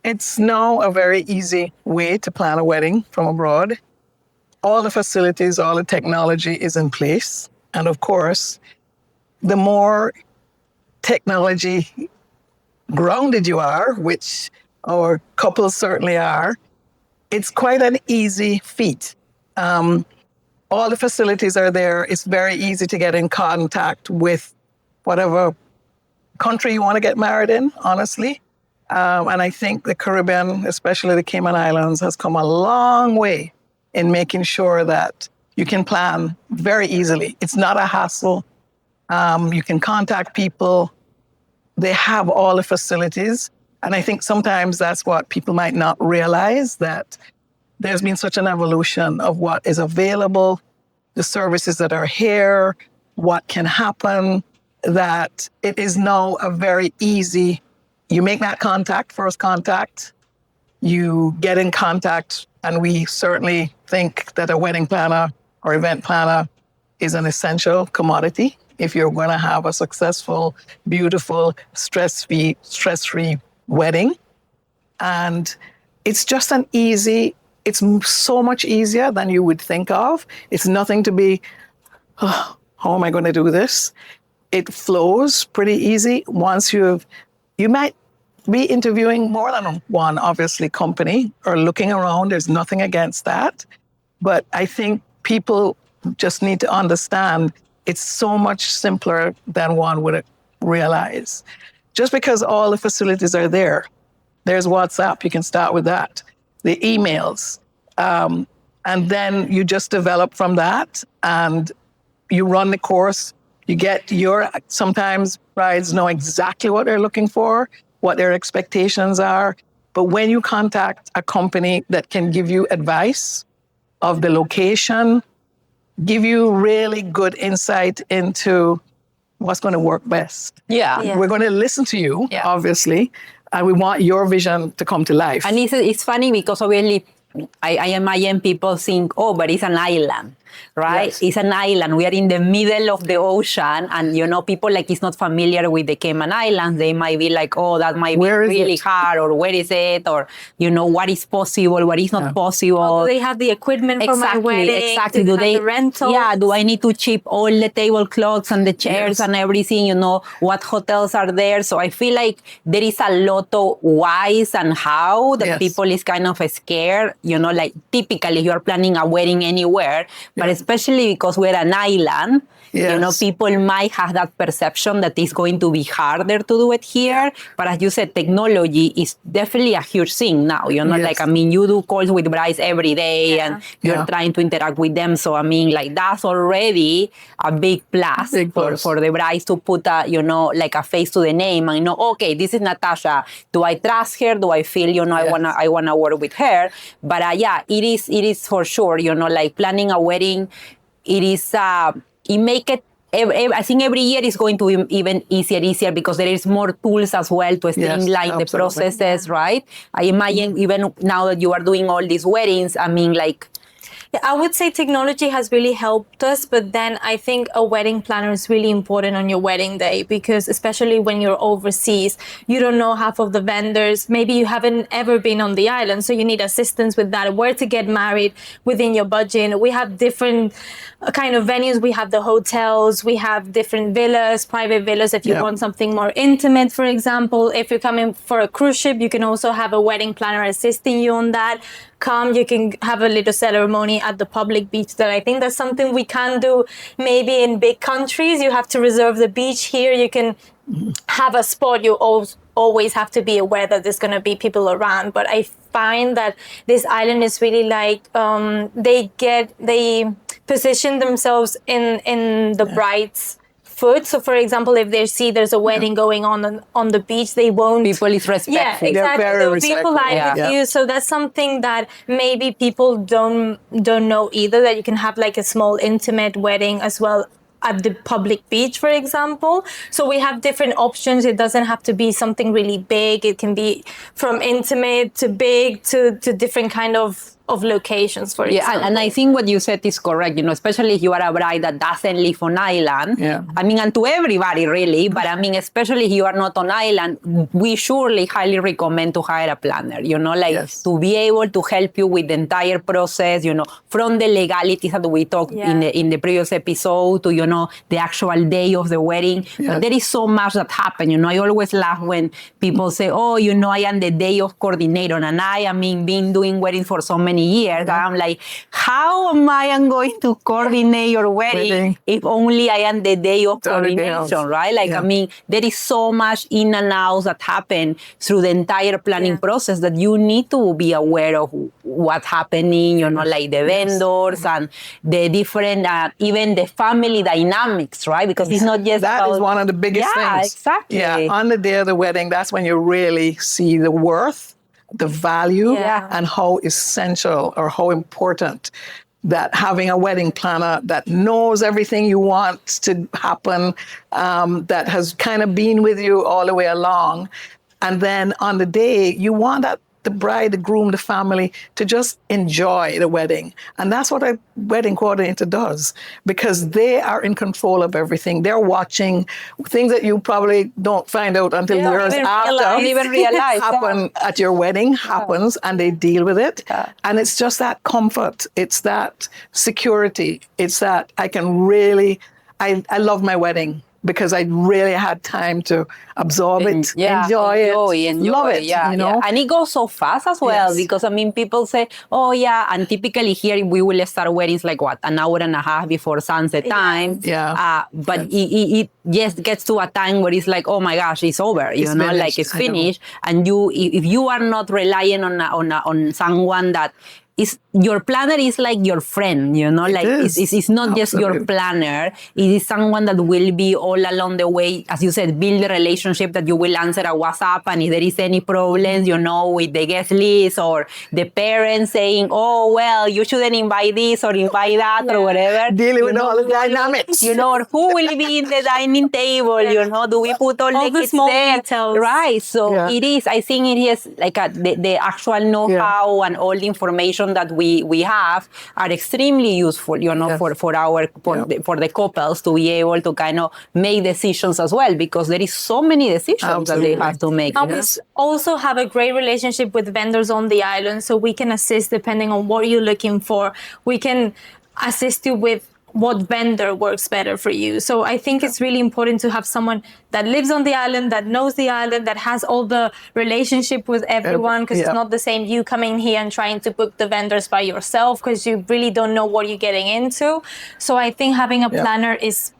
It's now a very easy way to plan a wedding from abroad. All the facilities, all the technology is in place. And of course, the more technology grounded you are, which our couples certainly are, it's quite an easy feat. All the facilities are there. It's very easy to get in contact with whatever country you want to get married in, honestly. And I think the Caribbean, especially the Cayman Islands, has come a long way in making sure that you can plan very easily. It's not a hassle. You can contact people. They have all the facilities. And I think sometimes that's what people might not realize, that there's been such an evolution of what is available, the services that are here, what can happen, that it is now a very easy, you make that contact, first contact, you get in contact, and we certainly think that a wedding planner or event planner is an essential commodity if you're going to have a successful, beautiful, stress-free wedding. And it's just it's so much easier than you would think of. It's nothing to be, oh, how am I going to do this? It flows pretty easy once you might be interviewing more than one, obviously, company or looking around. There's nothing against that. But I think people just need to understand it's so much simpler than one would realize. Just because all the facilities are there, there's WhatsApp, you can start with that, the emails, and then you just develop from that and you run the course. You get sometimes brides know exactly what they're looking for, what their expectations are. But when you contact a company that can give you advice of the location, give you really good insight into what's going to work best. Yeah. We're going to listen to you, obviously, and we want your vision to come to life. And it's funny because obviously I imagine people think, oh, but it's an island, right? Yes. It's an island. We are in the middle of the ocean, and people like is not familiar with the Cayman Islands. They might be like, oh, that might be really hard, or where is it, or what is possible, what is not possible. Oh, do they have the equipment for my wedding? Exactly. Do they have the rental? Yeah. Do I need to chip all the tablecloths and the chairs and everything? What hotels are there? So I feel like there is a lot of whys and how that people is kind of scared. Like typically you are planning a wedding anywhere, but especially because we're an island, people might have that perception that it's going to be harder to do it here. But as you said, technology is definitely a huge thing now. You do calls with brides every day and you're trying to interact with them. So, that's already a big plus for the brides to put a face to the name and okay, this is Natasha. Do I trust her? Do I feel, I wanna work with her? But it is for sure, like planning a wedding, it is, it make it, I think every year is going to be even easier because there is more tools as well to streamline the processes, right? I imagine even now that you are doing all these weddings, I would say technology has really helped us, but then I think a wedding planner is really important on your wedding day because especially when you're overseas, you don't know half of the vendors. Maybe you haven't ever been on the island, so you need assistance with that, where to get married within your budget. We have different kind of venues. We have the hotels, we have different villas, private villas if you want something more intimate, for example. If you're coming for a cruise ship, you can also have a wedding planner assisting you on that. You can have a little ceremony at the public beach that I think that's something we can do maybe in big countries. You have to reserve the beach. Here you can have a spot. You always have to be aware that there's going to be people around. But I find that this island is really like they position themselves in the bride's foot. So for example, if they see there's a wedding going on the beach, they won't. People is respectful. Yeah, exactly. They're very They'll respectful. be polite with you. So that's something that maybe people don't know either, that you can have like a small intimate wedding as well at the public beach, for example. So we have different options. It doesn't have to be something really big. It can be from intimate to big to different kind of of locations, for Yeah, example. and I think what you said is correct, especially if you are a bride that doesn't live on island. Yeah. I mean, and to everybody really, but I mean, especially if you are not on island, we surely highly recommend to hire a planner, Yes. to be able to help you with the entire process, from the legalities that we talked in the previous episode to, the actual day of the wedding. Yeah. But there is so much that happens, I always laugh when people say, oh, I am the day of coordinator, and been doing weddings for so many years. Yeah. I'm like, how am I going to coordinate your wedding if only I am the day of coordination, right? Like, there is so much in and outs that happen through the entire planning process that you need to be aware of what's happening, like the vendors and the different, even the family dynamics, right? Because it's not just that is one of the biggest things. Yeah, exactly. Yeah, on the day of the wedding, that's when you really see the worth, the value, and how essential or how important that having a wedding planner that knows everything you want to happen, that has kind of been with you all the way along. And then on the day, you want that the bride, the groom, the family to just enjoy the wedding. And that's what a wedding coordinator does, because they are in control of everything. They're watching things that you probably don't find out until years after. Even realize happen at your wedding, happens, and they deal with it. And it's just that comfort. It's that security. It's that I can really, I love my wedding, because I really had time to absorb it, enjoy it, love it, And it goes so fast as well, because people say, oh yeah, and typically here we will start weddings like an hour and a half before sunset time. But it just gets to a time where it's like, oh my gosh, it's over, it's finished. And if you are not relying on someone that your planner is like your friend, it's not just your planner. It is someone that will be all along the way, as you said, build a relationship that you will answer a WhatsApp, and if there is any problems, with the guest list or the parents saying, oh, well, you shouldn't invite this or invite that or whatever. Dealing with all the dynamics. Or who will be in the dining table, do we put all the small there? details. Right, so it is, I think it is like the actual know-how and all the information that we have are extremely useful, for the couples to be able to kind of make decisions as well, because there is so many decisions that they have to make. And we also have a great relationship with vendors on the island, so we can assist depending on what you're looking for. We can assist you with what vendor works better for you. So I think it's really important to have someone that lives on the island, that knows the island, that has all the relationship with everyone, because it's not the same you coming here and trying to book the vendors by yourself, because you really don't know what you're getting into. So I think having a planner is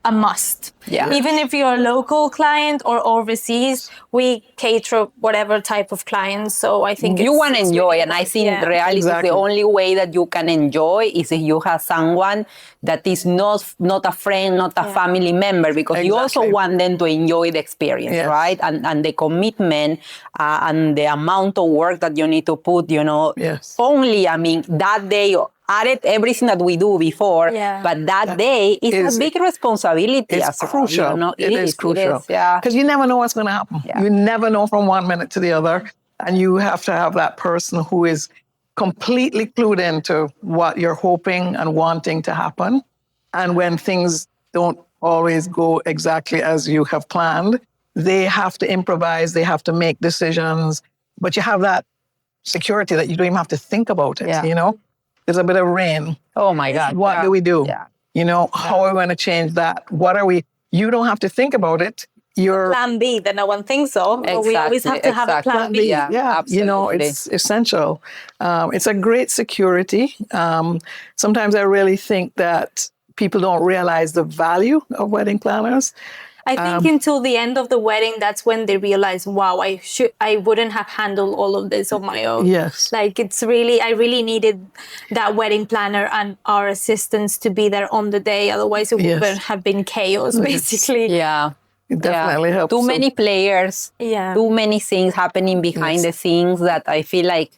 a must. Even if you're a local client or overseas, we cater whatever type of clients. So I think you want to enjoy, and I think the reality is the only way that you can enjoy is if you have someone that is not a friend, not a family member, because you also want them to enjoy the experience, right? And the commitment and the amount of work that you need to put, only, that day. Added everything that we do before, but that day is a big responsibility. It's crucial. It is crucial. Because you never know what's going to happen. You never know from one minute to the other. And you have to have that person who is completely clued into what you're hoping and wanting to happen. And when things don't always go exactly as you have planned, they have to improvise, they have to make decisions. But you have that security that you don't even have to think about it, There's a bit of rain. Oh my God. What do we do? How are we going to change that? You don't have to think about it. Your plan B that no one thinks of. But we always have to have a plan B. It's essential. It's a great security. Sometimes I really think that people don't realize the value of wedding planners. I think until the end of the wedding, that's when they realize, wow, I wouldn't have handled all of this on my own. Yes. Like I really needed that wedding planner and our assistants to be there on the day. Otherwise it would have been chaos, basically. Yeah. It definitely helps. Too many players, too many things happening behind the scenes that I feel like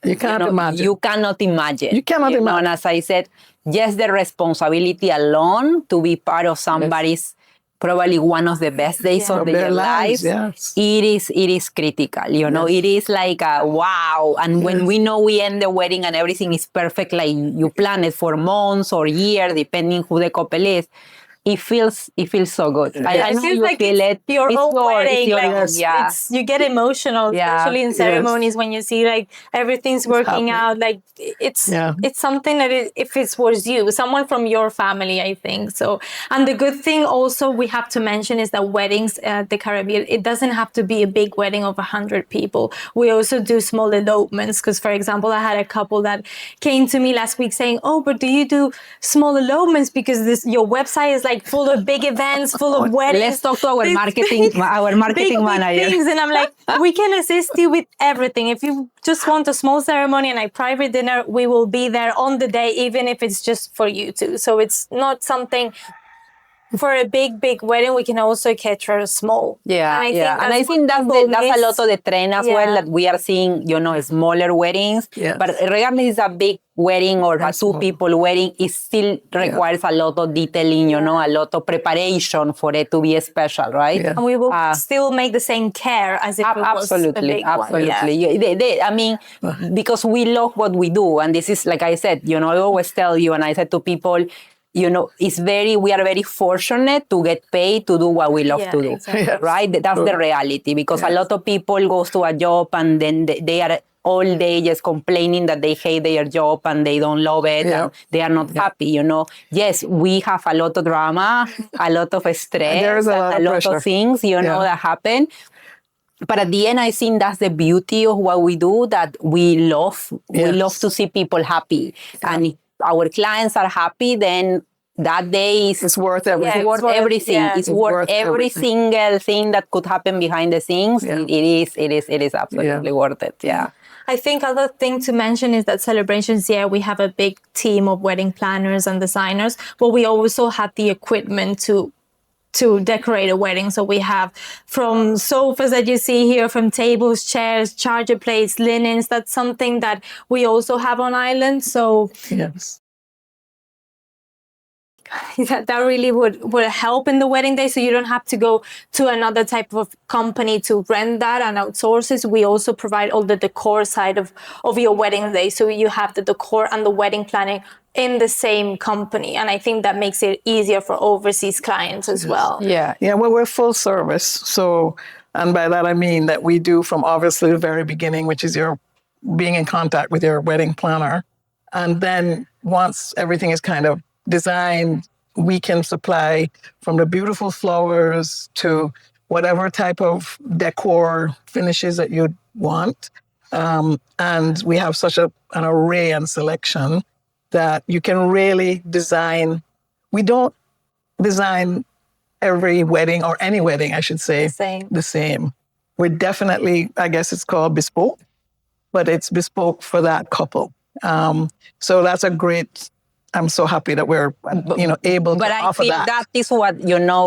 you cannot imagine. You cannot imagine. You cannot imagine. And as I said, just the responsibility alone to be part of somebody's probably one of the best days of their lives. Yes. It is critical, you know. It is like a wow. And when we know we end the wedding and everything is perfect, like you plan it for months or years, depending who the couple is, it feels so good. I know feels you like feel it. Your It's own wedding, yeah. you get emotional, especially in ceremonies when you see like everything's working out. Like it's something that if it was you, someone from your family, I think so. And the good thing also we have to mention is that weddings at the Caribbean, it doesn't have to be a big wedding of 100 people. We also do small elopements because, for example, I had a couple that came to me last week saying, "Oh, but do you do small elopements because your website is like full of big events, full of weddings." Let's talk to our marketing manager. Things. And I'm like, we can assist you with everything. If you just want a small ceremony and a private dinner, we will be there on the day, even if it's just for you two. So it's not something for a big wedding. We can also cater small. Yeah, and I think that's a lot of the trend as well, that we are seeing, you know, smaller weddings. Yes. But regardless it's a big wedding or a two-people wedding, it still requires a lot of detailing, you know, a lot of preparation for it to be special, right? Yeah. And we will still make the same care as if it was a big one. I mean, because we love what we do. And this is, like I said, you know, I always tell you, and I said to people, you know, we are very fortunate to get paid to do what we love to do, right? That's the reality, because a lot of people goes to a job and then they are all day just complaining that they hate their job and they don't love it and they are not happy, you know. Yes, we have a lot of drama, a lot of stress, there's a lot of things, you know, that happen. But at the end, I think that's the beauty of what we do, that we love. We love to see people happy. And if our clients are happy, then that day is worth everything. It's worth everything. Yeah. It's worth every single thing that could happen behind the scenes. Yeah. It is absolutely worth it. Yeah. I think other thing to mention is that celebrations, we have a big team of wedding planners and designers, but we also have the equipment to decorate a wedding. So we have from sofas that you see here, from tables, chairs, charger plates, linens. That's something that we also have on island. So that really would help in the wedding day. So you don't have to go to another type of company to rent that and outsource it. We also provide all the decor side of your wedding day. So you have the decor and the wedding planning in the same company. And I think that makes it easier for overseas clients as well. Yeah, well, we're full service. So, and by that I mean that we do from obviously the very beginning, which is your being in contact with your wedding planner. And then once everything is kind of designed, we can supply from the beautiful flowers to whatever type of decor finishes that you want. And we have such an array and selection that you can really design. We don't design every wedding, or any wedding, I should say, the same. We're definitely, I guess it's called bespoke, but it's bespoke for that couple. So that's a great, I'm so happy that we're, able to offer that. But I think that is what,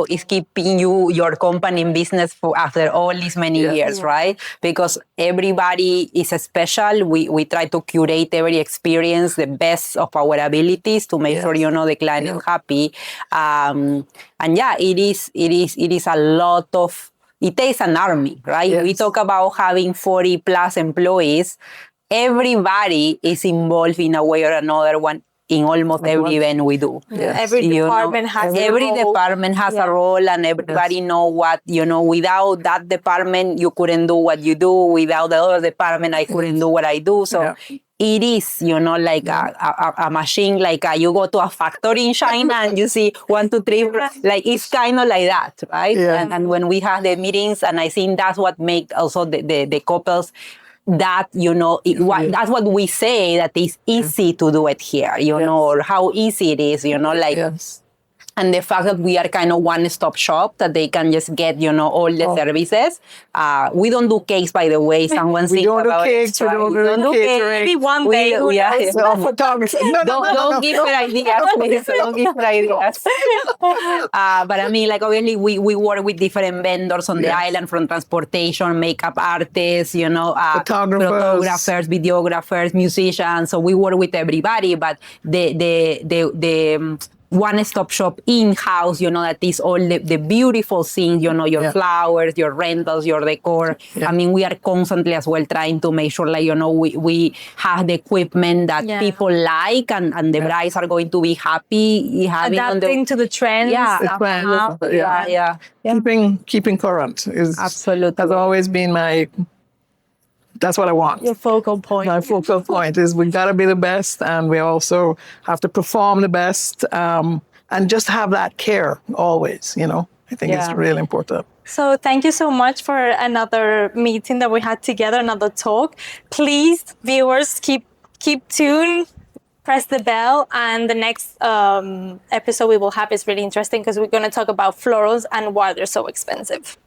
is keeping your company in business for after all these many years, right? Because everybody is special. We try to curate every experience, the best of our abilities to make sure, the client is happy. And it is a lot of, it takes an army, right? Yes. We talk about having 40 plus employees. Everybody is involved in a way or another in almost every event we do. Yes. Every department has a role, and everybody know what, without that department, you couldn't do what you do. Without the other department, I couldn't do what I do. So it is, like a machine, like you go to a factory in China and you see 1, 2, 3, like it's kind of like that, right? Yeah. And when we have the meetings, and I think that's what makes also the couples, that, that's what we say, that it's easy to do it here, or how easy it is, Yes. And the fact that we are kind of one-stop shop, that they can just get, all the services. We don't do cakes, by the way. Someone we don't do cakes. We don't do cakes. Maybe one day. Photography. Don't give her ideas, please. Don't give her ideas. But I mean, like, obviously, we work with different vendors on the island, from transportation, makeup artists, photographers, videographers, musicians. So we work with everybody. But the one-stop shop in-house, that is all the beautiful things, your flowers, your rentals, your decor. I mean, we are constantly as well trying to make sure, like, we have the equipment that people like, and the brides are going to be happy having adapting to the trends. The trends, keeping current is absolutely has always been that's what I want. Your focal point. My focal point is we gotta be the best, and we also have to perform the best, and just have that care always. I think it's really important. So thank you so much for another meeting that we had together, another talk. Please, viewers, keep tuned. Press the bell, and the next episode we will have is really interesting because we're going to talk about florals and why they're so expensive.